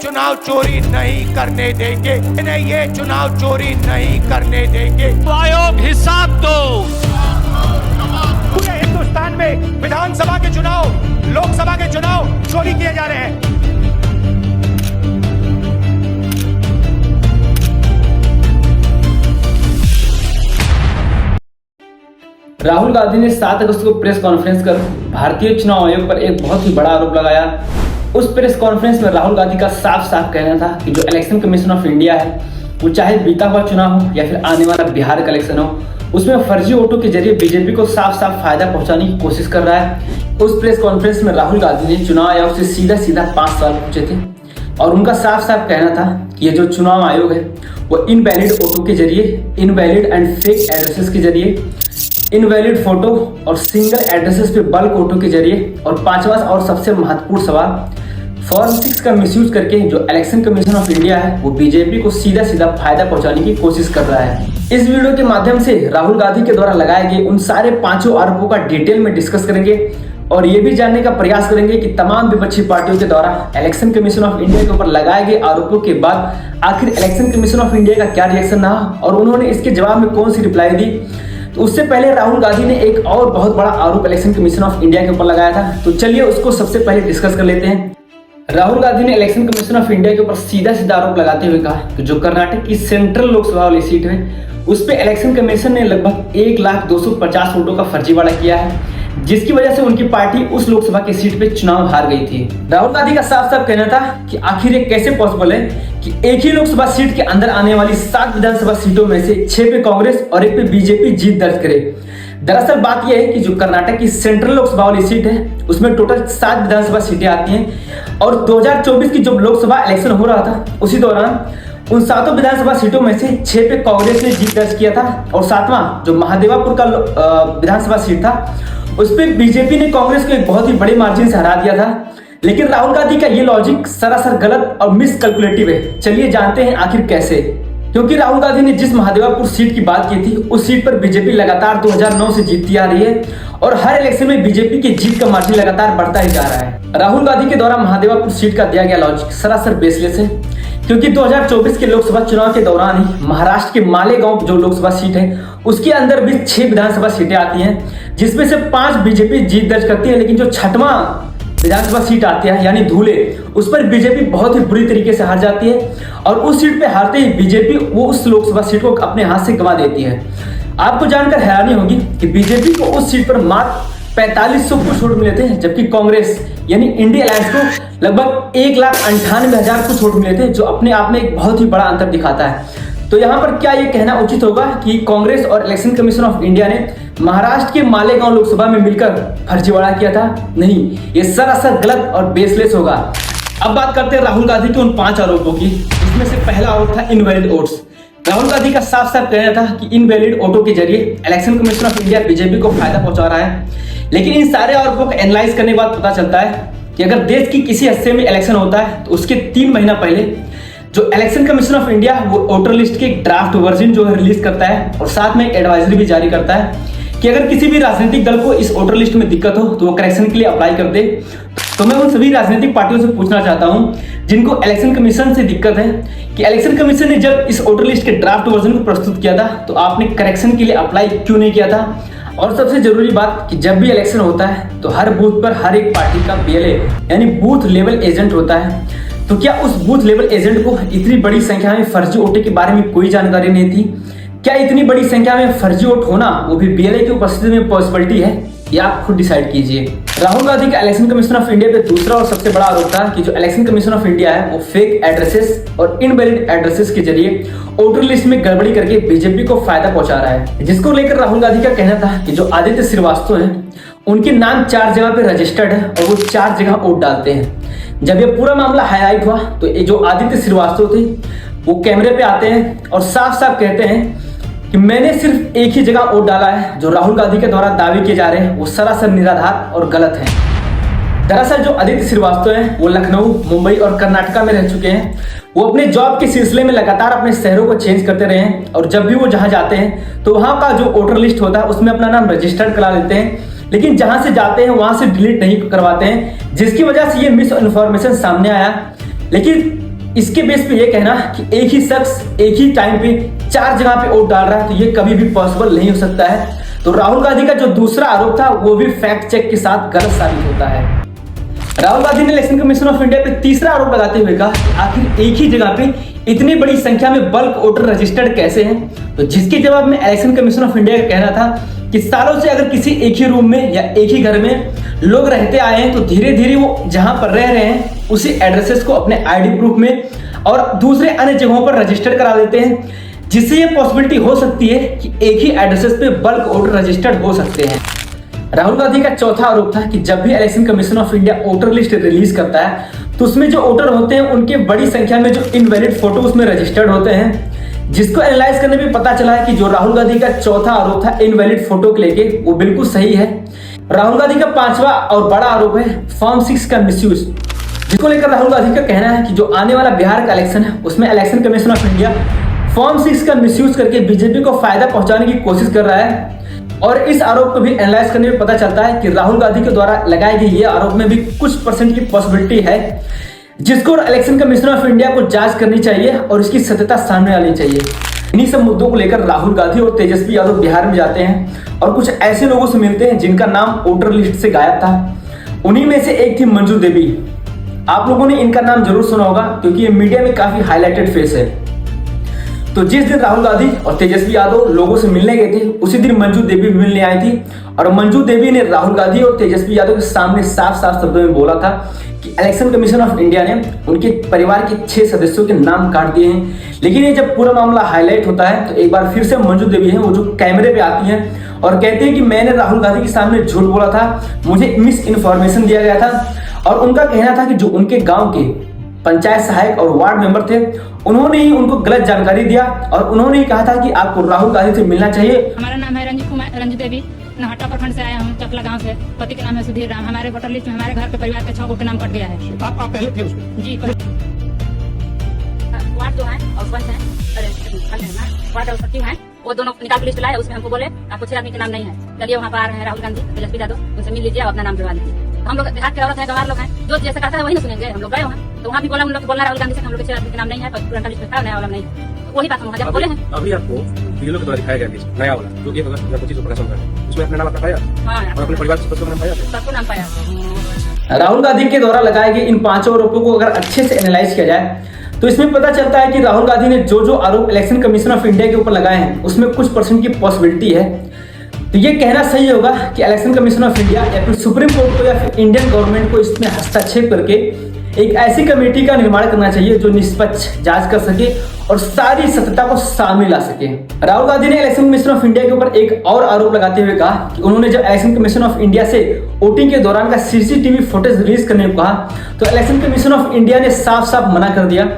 चुनाव चोरी नहीं करने देंगे, इन्हें ये चुनाव चोरी नहीं करने देंगे। आयोग हिसाब दो। पूरे हिंदुस्तान में विधानसभा के चुनाव, लोकसभा के चुनाव चोरी किए जा रहे हैं। राहुल गांधी ने 7 अगस्त को प्रेस कॉन्फ्रेंस कर भारतीय चुनाव आयोग पर एक बहुत ही बड़ा आरोप लगाया। उस प्रेस कॉन्फ्रेंस में राहुल गांधी का साफ साफ कहना था कि जो इलेक्शन कमीशन ऑफ इंडिया है वो चाहे बीता हुआ चुनाव हो या फिर आने वाला बिहार का इलेक्शन हो, उसमें फर्जी वोटों के जरिए बीजेपी को साफ साफ फायदा पहुंचाने की कोशिश कर रहा है। उस प्रेस कॉन्फ्रेंस में राहुल गांधी ने चुनाव आयोग से सीधा सीधा 5 सवाल पूछे थे और उनका साफ साफ कहना था कि ये जो चुनाव आयोग है वो इनवैलिड वोटों के जरिए, इनवैलिड एंड फेक एड्रेसेस के जरिए, इनवैलिड फोटो और सिंगल एड्रेसेस पे बल्क वोटों के जरिए, और 5वां और सबसे महत्वपूर्ण सवाल, फॉर्म 6 का मिसयूज करके जो इलेक्शन कमीशन ऑफ इंडिया है वो बीजेपी को सीधा सीधा फायदा पहुंचाने की कोशिश कर रहा है। इस वीडियो के माध्यम से राहुल गांधी के द्वारा लगाए गए उन सारे 5 आरोपों का डिटेल में डिस्कस करेंगे और ये भी जानने का प्रयास करेंगे कि तमाम विपक्षी पार्टियों के द्वारा इलेक्शन कमीशन ऑफ इंडिया के ऊपर लगाए गए आरोपों के बाद आखिर इलेक्शन कमीशन ऑफ इंडिया का क्या रिएक्शन रहा और उन्होंने इसके जवाब में कौन सी रिप्लाई दी। तो उससे पहले राहुल गांधी ने एक और बहुत बड़ा आरोप इलेक्शन कमीशन ऑफ इंडिया के ऊपर लगाया था, तो चलिए उसको सबसे पहले डिस्कस कर लेते हैं। राहुल गांधी ने इलेक्शन कमीशन ऑफ इंडिया के ऊपर सीधा सीधा आरोप लगाते हुए कहा कि जो कर्नाटक की सेंट्रल लोकसभा वाली सीट है उस पे इलेक्शन कमीशन ने लगभग 1,250 वोटों का फर्जीवाड़ा किया है, जिसकी वजह से उनकी पार्टी उस लोकसभा की सीट पे चुनाव हार गई थी। राहुल गांधी का साफ साफ कहना था कि आखिर ये कैसे पॉसिबल है कि एक ही लोकसभा सीट के अंदर आने वाली 7 विधानसभा सीटों में से 6 पे कांग्रेस और 1 पे बीजेपी जीत दर्ज करे। दरअसल बात यह है कि जो कर्नाटक की सेंट्रल लोकसभा वाली सीट है उसमें टोटल 7 विधानसभा सीटें आती हैं और 2024 की जो लोकसभा इलेक्शन हो रहा था उसी दौरान उन 7 विधानसभा सीटों में से 6 पे कांग्रेस ने जीत दर्ज किया था और 7वां जो महादेवापुर का विधानसभा सीट था उस पर बीजेपी ने कांग्रेस को एक बहुत ही बड़े मार्जिन से हरा दिया था। लेकिन राहुल गांधी का ये लॉजिक सरासर गलत और मिसकैलकुलेटिव है। चलिए जानते हैं आखिर कैसे। क्योंकि राहुल गांधी ने जिस महादेवापुर सीट की बात की थी उस सीट पर बीजेपी लगातार 2009 से जीतती आ रही है और हर इलेक्शन में बीजेपी की जीत का मार्जिन लगातार बढ़ता ही जा रहा है। राहुल गांधी के द्वारा महादेवापुर सीट का दिया गया लॉजिक सरासर बेसलेस है, क्योंकि 2024 के लोकसभा चुनाव के दौरान ही महाराष्ट्र के मालेगांव जो लोकसभा सीट है उसके अंदर भी 6 विधानसभा सीटें आती हैं, जिसमें से 5 बीजेपी जीत दर्ज करती है, लेकिन जो 6वां विधानसभा सीट आती है यानी धूले, उस पर बीजेपी बहुत ही बुरी तरीके से हार जाती है और उस सीट पे हारते ही बीजेपी वो उस लोकसभा सीट को अपने हाथ से गंवा देती है। आपको जानकर हैरानी होगी कि बीजेपी को उस सीट पर मात्र 4500 कुछ वोट मिले थे, जबकि कांग्रेस यानी इंडिया अलायंस को लगभग 1,98,000 कुछ वोट मिले थे, जो अपने आप में एक बहुत ही बड़ा अंतर दिखाता है। तो यहाँ पर क्या ये कहना उचित होगा कि कांग्रेस और इलेक्शन कमीशन ऑफ इंडिया ने महाराष्ट्र के मालेगांव लोकसभा में मिलकर फर्जीवाड़ा किया था? नहीं, ये सरासर गलत और बेसलेस होगा। अब बात करते हैं राहुल गांधी के उन 5 आरोपों की। इसमें से पहला आरोप था इनवैलिड वोट्स। राहुल गांधी का साफ साफ कहना था कि इनवैलिड वोटों के जरिए election commission of India BJP को फायदा पहुंचा रहा है। लेकिन इन सारे आरोपों को एनालाइज करने के बाद पता चलता है कि अगर देश की किसी हिस्से में इलेक्शन होता है तो उसके 3 महीना पहले जो इलेक्शन कमीशन ऑफ इंडिया वो वोटर लिस्ट के ड्राफ्ट वर्जन जो है रिलीज करता है और साथ में एडवाइजरी भी जारी करता है कि अगर किसी भी राजनीतिक दल को इस वोटर लिस्ट में दिक्कत हो तो वो करेक्शन के लिए अप्लाई कर दे। तो मैं उन सभी राजनीतिक पार्टियों से पूछना चाहता हूं जिनको इलेक्शन कमीशन से दिक्कत है कि इलेक्शन कमीशन ने जब इस वोटर लिस्ट के ड्राफ्ट वर्जन को प्रस्तुत किया था तो आपने करेक्शन के लिए अप्लाई क्यों नहीं किया था। और सबसे जरूरी बात कि जब भी इलेक्शन होता है तो हर बूथ पर हर एक पार्टी का BLA यानी बूथ लेवल एजेंट होता है, तो क्या उस बूथ लेवल एजेंट को इतनी बड़ी संख्या में फर्जी वोटों के बारे में कोई जानकारी नहीं थी? क्या इतनी बड़ी संख्या में फर्जी वोट होना वो भी BLA की उपस्थिति में पॉसिबिलिटी है? ये आप खुद डिसाइड कीजिए। राहुल गांधी का इलेक्शन कमीशन ऑफ इंडिया पे दूसरा और सबसे बड़ा आरोप था कि जो इलेक्शन कमीशन ऑफ इंडिया है वो फेक एड्रेसेस और इनवैलिड एड्रेसेस के जरिए वोटर लिस्ट में गड़बड़ी करके बीजेपी को फायदा पहुंचा रहा है, जिसको लेकर राहुल गांधी का कहना था कि जो आदित्य श्रीवास्तव हैं उनके नाम 4 जगह पे रजिस्टर्ड है और वो 4 जगह वोट डालते हैं। जब ये पूरा मामला हाईलाइट हुआ तो ये जो आदित्य श्रीवास्तव थे वो कैमरे पे आते हैं और साफ साफ कहते हैं कि मैंने सिर्फ एक ही जगह वोट डाला है। जो राहुल गांधी के द्वारा दावे किए जा रहे हैं वो सरासर निराधार और गलत है। दरअसल जो आदित्य श्रीवास्तव हैं वो लखनऊ, मुंबई और कर्नाटका में रह चुके हैं। वो अपने जॉब के सिलसिले में लगातार अपने शहरों को चेंज करते रहे हैं और जब भी वो जहां जाते हैं तो वहां का जो वोटर लिस्ट होता है उसमें अपना नाम रजिस्टर्ड करा लेते हैं, लेकिन जहां से जाते हैं वहां से डिलीट नहीं करवाते हैं, जिसकी वजह से ये मिस इन्फॉर्मेशन सामने आया। लेकिन इसके बेस पे ये कहना कि एक ही शख्स एक ही टाइम पे 4 जगह पे वोट डाल रहा है, तो ये कभी भी पॉसिबल नहीं हो सकता है। तो राहुल गांधी का जो दूसरा आरोप था वो भी फैक्ट चेक के साथ गलत साबित होता है। राहुल गांधी ने इलेक्शन कमीशन ऑफ इंडिया पे तीसरा आरोप लगाते हुए कहा आखिर एक ही जगह पे इतनी बड़ी संख्या में बल्क वोटर रजिस्टर्ड कैसे हैं। तो जिसके जवाब में इलेक्शन कमीशन ऑफ इंडिया का कहना था कि सालों से अगर किसी एक ही रूम में या एक ही घर में लोग रहते आए हैं, तो धीरे धीरे वो जहां पर रह रहे हैं उसी एड्रेसेस को अपने आईडी प्रूफ में और दूसरे अन्य जगहों पर रजिस्टर करा देते हैं, जिससे ये पॉसिबिलिटी हो सकती है कि एक ही एड्रेसेस पे बल्क वोटर रजिस्टर्ड हो सकते हैं। राहुल गांधी का चौथा आरोप था कि जब भी election commission of India voter list release करता है, तो उसमें जो वोटर होते हैं उनके बड़ी संख्या में जो इनवैलिड फोटो उसमें रजिस्टर्ड होते हैं, जिसको एनालाइज करने में पता चला है कि जो राहुल गांधी का चौथा आरोप था इनवैलिड फोटो को लेके, वो बिल्कुल सही है। राहुल गांधी का पांचवा और बड़ा आरोप है फॉर्म 6 का मिसयूज, जिसको लेकर राहुल गांधी का कहना है कि जो आने वाला बिहार का इलेक्शन है उसमें election commission of India form 6 का मिसयूज करके बीजेपी को फायदा पहुंचाने की कोशिश कर रहा है। और इस आरोप को भी एनालाइज करने में पता चलता है कि राहुल गांधी के द्वारा लगाए गए ये आरोप में भी कुछ परसेंट की पॉसिबिलिटी है, जिसको इलेक्शन कमीशन ऑफ इंडिया को जांच करनी चाहिए और इसकी सत्यता सामने आनी चाहिए। इन्हीं सब मुद्दों को लेकर राहुल गांधी और तेजस्वी यादव बिहार में जाते हैं और कुछ ऐसे लोगों से मिलते हैं जिनका नाम वोटर लिस्ट से गायब था। उन्हीं में से एक थी मंजू देवी। आप लोगों ने इनका नाम जरूर सुना होगा क्योंकि ये मीडिया में काफी हाईलाइटेड फेस है। तो जिस दिन राहुल गांधी और तेजस्वी यादव लोगों से मिलने गए थे, उसी दिन मंजू देवी भी मिलने आई थी और मंजू देवी ने राहुल गांधी और तेजस्वी यादव के सामने साफ साफ शब्दों में बोला था कि इलेक्शन कमीशन ऑफ इंडिया ने उनके परिवार के 6 सदस्यों के नाम काट दिए हैं। लेकिन ये जब पूरा मामला हाईलाइट होता है तो एक बार फिर से मंजू देवी हैं वो जो कैमरे पे आती हैं और कहते हैं कि मैंने राहुल गांधी के सामने झूठ बोला था, मुझे मिस इन्फॉर्मेशन दिया गया था। और उनका कहना था कि जो उनके गाँव के पंचायत सहायक और वार्ड मेंबर थे, उन्होंने ही उनको गलत जानकारी दिया और उन्होंने ही कहा था कि आपको राहुल गांधी से मिलना चाहिए। हमारा नाम है रंजित देवी, नहट्टा प्रखंड से आया हूँ, चकला गांव से। पति का नाम है सुधीर राम। हमारे वोटर लिस्ट में हमारे घर के परिवार के 6 के नाम कट गया है। आप पहले थे उसमें? जी वार्ड 2 है और 1 है, वार्ड और 30 है, वो दोनों निकाल के लिस्ट लाए। उसमें हमको बोले आपको 6 आदमी के नाम नहीं है, चलिए वहाँ पर आ रहे हैं राहुल गांधी, तेजस्वी यादव, उनसे मिल लीजिए और अपना नाम जुड़वा लीजिए। हम लोग देहात के औरत है, गंवार लोग हैं, जो जैसे कहता है वही ना सुनेंगे। हम लोग गए वहाँ तो वहाँ भी बोला, उन लोग बोलना राहुल गांधी से हम लोग के 6 आदमी के नाम नहीं है, पुराना लिस्ट में था, नया वाला नहीं। वही बात हम जब बोले हैं। अभी आपको वीडियो के द्वारा दिखाया गया लिस्ट नया वाला जो 1,2500 प्रकाशन का है, उसमें अपने नाम अपना पाया और अपने परिवार के सदस्यों का नाम पाया, सबको नाम पाया। राहुल गांधी के द्वारा लगाए गए इन 5 आरोपों को अगर अच्छे से एनालाइज किया जाए तो इसमें पता चलता है कि राहुल गांधी ने जो आरोप इलेक्शन कमीशन ऑफ इंडिया के ऊपर लगाए हैं उसमें कुछ परसेंट की पॉसिबिलिटी है। तो ये कहना सही होगा कि इलेक्शन कमीशन ऑफ इंडिया या फिर सुप्रीम कोर्ट को या फिर इंडियन गवर्नमेंट को इसमें हस्तक्षेप करके एक ऐसी कमेटी का निर्माण करना चाहिए जो निष्पक्ष जांच कर सके और सारी सत्यता को सामने ला सके। राहुल गांधी ने इलेक्शन कमीशन ऑफ इंडिया के ऊपर एक और आरोप लगाते हुए कहा कि उन्होंने जब इलेक्शन कमीशन ऑफ इंडिया से वोटिंग के दौरान का सीसीटीवी फुटेज रिलीज करने को कहा तो इलेक्शन कमीशन ऑफ इंडिया ने साफ साफ मना कर दिया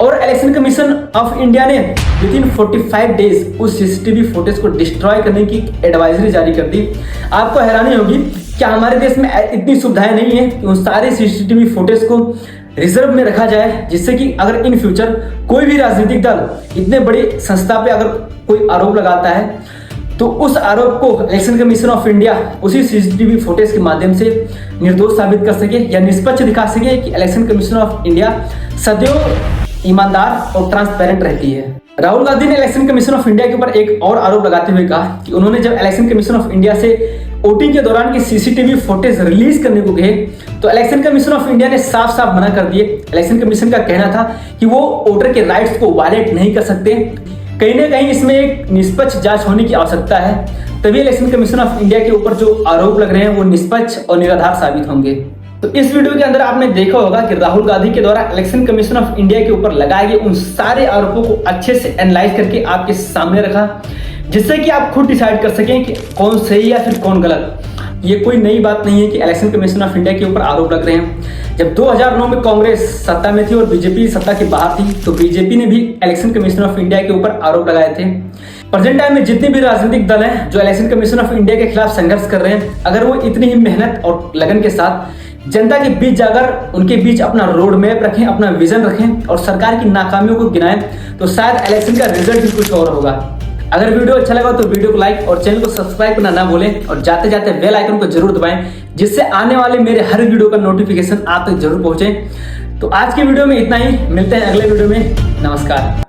और इलेक्शन कमीशन ऑफ इंडिया ने विदिन 45 डेज उस सीसीटीवी फुटेज को डिस्ट्रॉय करने की एडवाइजरी जारी कर दी। आपको हैरानी होगी क्या हमारे देश में इतनी सुविधाएं नहीं है कि उन सारे सीसीटीवी फुटेज को रिजर्व में रखा जाए, जिससे कि अगर इन फ्यूचर कोई भी राजनीतिक दल इतने बड़ी संस्था पे अगर कोई आरोप लगाता है तो उस आरोप को इलेक्शन कमीशन ऑफ इंडिया उसी सीसीटीवी फुटेज के माध्यम से निर्दोष साबित कर सके या निष्पक्ष दिखा सके कि इलेक्शन कमीशन ऑफ इंडिया सदैव ईमानदार और ट्रांसपेरेंट रहती है। राहुल गांधी ने इलेक्शन कमीशन ऑफ इंडिया के ऊपर एक और आरोप लगाते हुए कहा कि उन्होंने जब इलेक्शन कमीशन ऑफ इंडिया से वोटिंग के दौरान की सीसीटीवी फुटेज रिलीज करने को कहे तो इलेक्शन कमीशन ऑफ इंडिया ने साफ साफ मना कर दिए। इलेक्शन कमीशन का कहना था कि वो वोटर के राइट्स को वायलेट नहीं कर सकते, कहीं ना कहीं इसमें एक निष्पक्ष जांच होने की आवश्यकता है, तभी इलेक्शन कमीशन ऑफ इंडिया के ऊपर जो आरोप लग रहे हैं वो निष्पक्ष और निराधार साबित होंगे। तो इस वीडियो के अंदर आपने देखा होगा कि राहुल गांधी के द्वारा इलेक्शन कमीशन ऑफ इंडिया के ऊपर लगाए गए उन सारे आरोपों को अच्छे से एनालाइज करके आपके सामने रखा, जिससे कि आप खुद डिसाइड कर सकें कि कौन सही या फिर कौन गलत। ये कोई नई बात नहीं है कि इलेक्शन कमीशन ऑफ इंडिया के ऊपर आरोप लग रहे हैं। जब 2009 में कांग्रेस सत्ता में थी और बीजेपी सत्ता के बाहर थी तो बीजेपी ने भी इलेक्शन कमीशन ऑफ इंडिया के ऊपर आरोप लगाए थे। प्रेजेंट टाइम में जितने भी राजनीतिक दल हैं जो इलेक्शन कमीशन ऑफ इंडिया के खिलाफ संघर्ष कर रहे हैं, अगर वो इतनी ही मेहनत और लगन के साथ जनता के बीच जाकर उनके बीच अपना रोड मैप रखें, अपना विजन रखें और सरकार की नाकामियों को गिनाएं तो शायद इलेक्शन का रिजल्ट भी कुछ और होगा। अगर वीडियो अच्छा लगा तो वीडियो को लाइक और चैनल को सब्सक्राइब करना ना भूलें और जाते जाते बेल आइकन को जरूर दबाएं, जिससे आने वाले मेरे हर वीडियो का नोटिफिकेशन आप तक जरूर पहुंचे। तो आज की वीडियो में इतना ही, मिलते हैं अगले वीडियो में। नमस्कार।